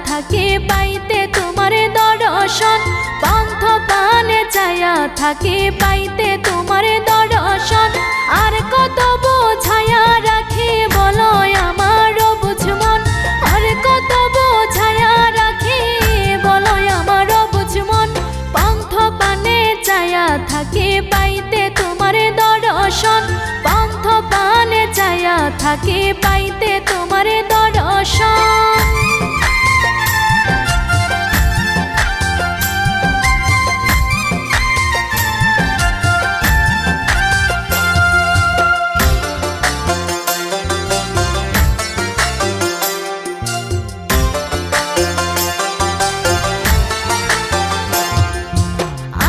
থাকি পাইতে তোমার দর্শন, পন্থ পানে চায়া থাকি পাইতে তোমার দর্শন। আর কত বোঝায়া রাখি বলো আমার বুঝমন, আর কত বোঝায়া রাখি বলো আমার বুঝমন। পন্থ পানে চায়া থাকি পাইতে তোমার দর্শন, পন্থ পানে চায়া থাকি পাইতে তোমার দর্শন।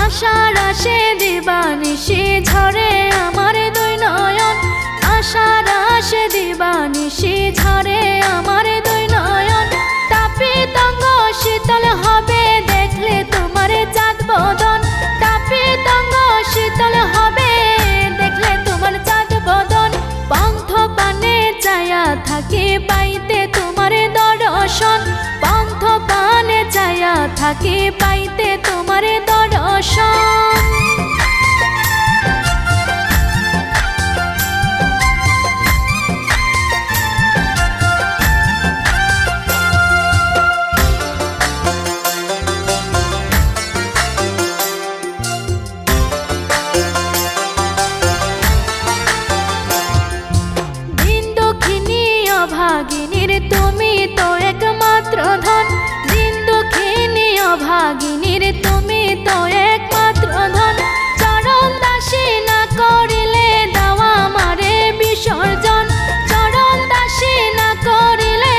আশার আশে দিবানিশি ঝরে আমার দুই নয়ন, আশার আশে দিবানিশি ঝরে আমার দুই নয়ন। তাপিতঙ্গ শীতল হবে দেখলে তোমার চাঁদ বদন, তাপিতঙ্গ শীতল হবে দেখলে তোমার চাঁদ বদন। পন্থ পানে চায়া থাকি পাইতে তোমার দর্শন, পন্থ পানে চায়া থাকি পাইতে তোমার দর্শন। ভাগিনীর তুমি তো একমাত্র ধন, দিন দুঃখিনী অভাগিনীর তুমি তো একমাত্র ধন। চরণ দাসী না করিলে দাওয়া মারে বিসর্জন, চরণ দাসী না করিলে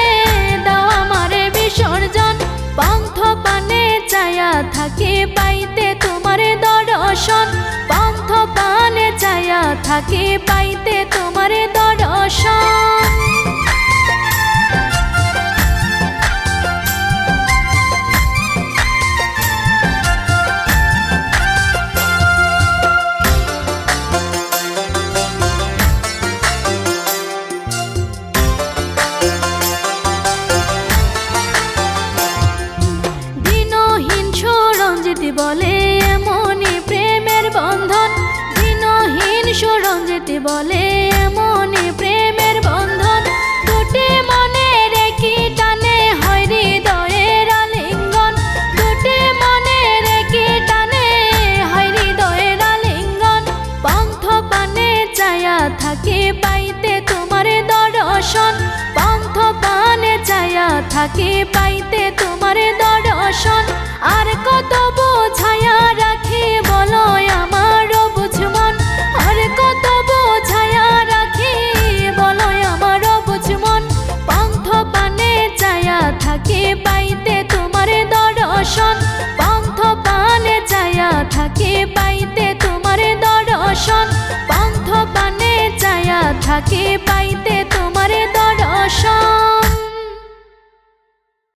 দাওয়া মারে বিসর্জন। পন্থ পানে চায়া থাকি পাইতে তোমার দর্শন, পন্থ পানে চায়া থাকি পাইতে তোমার দর্শন। বলে এমনই প্রেমের বন্ধন, দিনহীন সুরঞ্জিতি বলে এমনই প্রেমের বন্ধন। দুটি মনের একই টানে হয় হৃদয়ের আলিঙ্গন, দুটি মনের একই টানে হয় হৃদয়ের আলিঙ্গন। পন্থ পানে চায়া থাকি পাইতে তোমার দর্শন, পন্থ পানে চায়া থাকি পাইতে তোমার দর্শন। আর